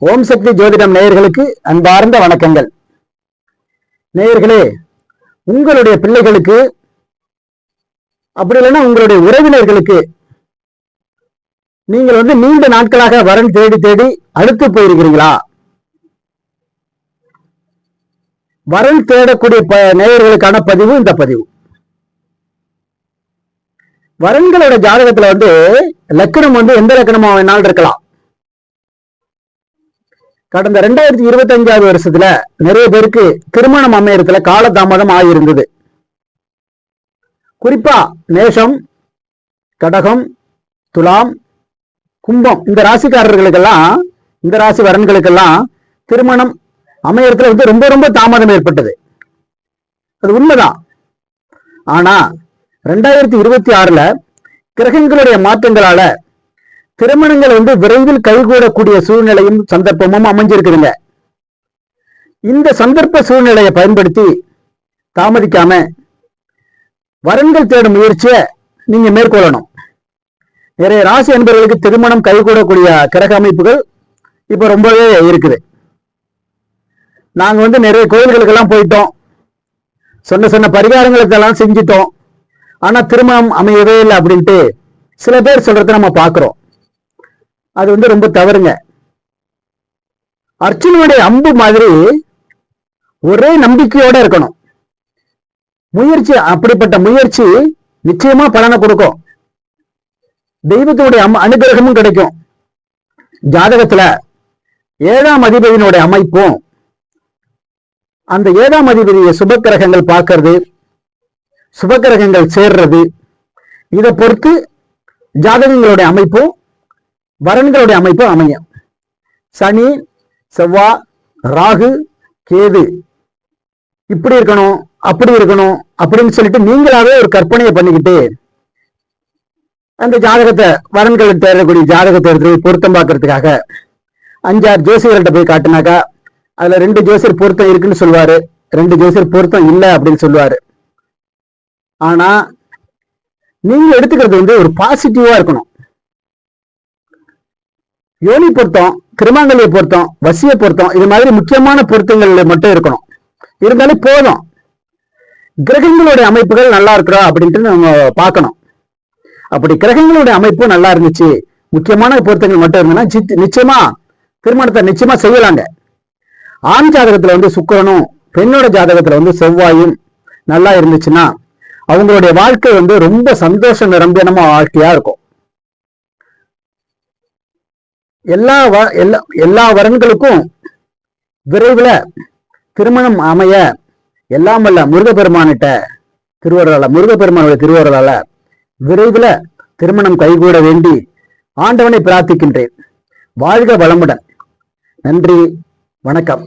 ஓம் சக்தி ஜோதிடம் நேயர்களுக்கு அன்பார்ந்த வணக்கங்கள். நேயர்களே, உங்களுடைய பிள்ளைகளுக்கு அப்படி இல்லைன்னா உங்களுடைய உறவினர்களுக்கு நீங்கள் நீண்ட நாட்களாக வரன் தேடி தேடி அடுத்து போயிருக்கிறீங்களா? வரன் தேடக்கூடிய நேயர்களுக்கான பதிவு இந்த பதிவு. வரன்களோட ஜாதகத்துல லக்கணம் எந்த லக்கணமா வேணாலும் இருக்கலாம். கடந்த 2025 வருஷத்துல நிறைய பேருக்கு திருமணம் அமையறதுல காலதாமதம் ஆகியிருந்தது. குறிப்பா மேஷம், கடகம், துலாம், கும்பம் இந்த ராசிக்காரர்களுக்கெல்லாம், இந்த ராசி வரன்களுக்கெல்லாம் திருமணம் அமையறதுல ரொம்ப ரொம்ப தாமதம் ஏற்பட்டது. அது உண்மைதான். ஆனா 2026ல கிரகங்களுடைய மாற்றங்களால திருமணங்கள் விரைவில் கைகூடக்கூடிய சூழ்நிலையும் சந்தர்ப்பமும் அமைஞ்சிருக்குதுங்க. இந்த சந்தர்ப்ப சூழ்நிலையை பயன்படுத்தி தாமதிக்காம வரன்கள் தேடும் முயற்சியை நீங்க மேற்கொள்ளணும். நிறைய ராசி அன்பர்களுக்கு திருமணம் கைகூடக்கூடிய கிரக அமைப்புகள் இப்ப ரொம்பவே இருக்குது. நாங்க நிறைய கோயில்களுக்கெல்லாம் போயிட்டோம், சொன்ன பரிகாரங்களுக்கெல்லாம் செஞ்சிட்டோம், ஆனா திருமணம் அமையவே இல்லை அப்படின்ட்டு சில பேர் சொல்றதை நம்ம பார்க்கிறோம். அது ரொம்ப தவறுங்க. அர்ச்சனுடைய அம்பு மாதிரி ஒரே நம்பிக்கையோட இருக்கணும். முயற்சி, அப்படிப்பட்ட முயற்சி நிச்சயமா பலனை கொடுக்கும். தெய்வத்துடைய அனுகிரகமும் கிடைக்கும். ஜாதகத்துல 7ஆம் அதிபதியினுடைய அமைப்பும் அந்த 7ஆம் அதிபதியை சுபக்கிரகங்கள் பார்க்கறது, சுபக்கிரகங்கள் சேர்றது, இதை பொறுத்து ஜாதகங்களுடைய அமைப்பும் வரன்களுடைய அமைப்பு அமையும். சனி, செவ்வாய், ராகு, கேது இப்படி இருக்கணும், அப்படி இருக்கணும் அப்படின்னு சொல்லிட்டு நீங்களாவே ஒரு கற்பனையை பண்ணிக்கிட்டு அந்த ஜாதகத்தை, வரன்கள் தேடக்கூடிய ஜாதகத்தை எடுத்து பொருத்தம் பார்க்கறதுக்காக 5-6 ஜோசியர்கள்ட்ட போய் காட்டினாக்கா அதுல 2 ஜோசியர் பொருத்தம் இருக்குன்னு சொல்லுவாரு, 2 ஜோசியர் பொருத்தம் இல்லை அப்படின்னு சொல்லுவாரு. ஆனா நீங்க எடுத்துக்கிறது ஒரு பாசிட்டிவா இருக்கணும். யோனி பொருத்தம், கிருமாங்கல்ய பொருத்தம், வசிய பொருத்தம், இது மாதிரி முக்கியமான பொருத்தங்கள் மட்டும் இருக்கணும். இருந்தாலே போதும். கிரகங்களுடைய அமைப்புகள் நல்லா இருக்கிறோம் அப்படின்ட்டு நம்ம பார்க்கணும். அப்படி கிரகங்களுடைய அமைப்பு நல்லா இருந்துச்சு, முக்கியமான பொருத்தங்கள் மட்டும் இருந்ததுன்னா நிச்சயமா திருமணத்தை நிச்சயமா செய்யலாங்க. ஆண் ஜாதகத்துல சுக்கிரனும், பெண்ணோட ஜாதகத்துல செவ்வாயும் நல்லா இருந்துச்சுன்னா அவங்களுடைய வாழ்க்கை ரொம்ப சந்தோஷம் நிரம்பின வாழ்க்கையா இருக்கும். எல்லா வரன்களுக்கும் விரைவில் திருமணம் அமைய எல்லாம் வல்ல முருகப்பெருமானிட்ட முருகப்பெருமானுடைய திருவருளால விரைவில் திருமணம் கைகூட வேண்டி ஆண்டவனை பிரார்த்திக்கின்றேன். வாழ்க வளமுடன். நன்றி, வணக்கம்.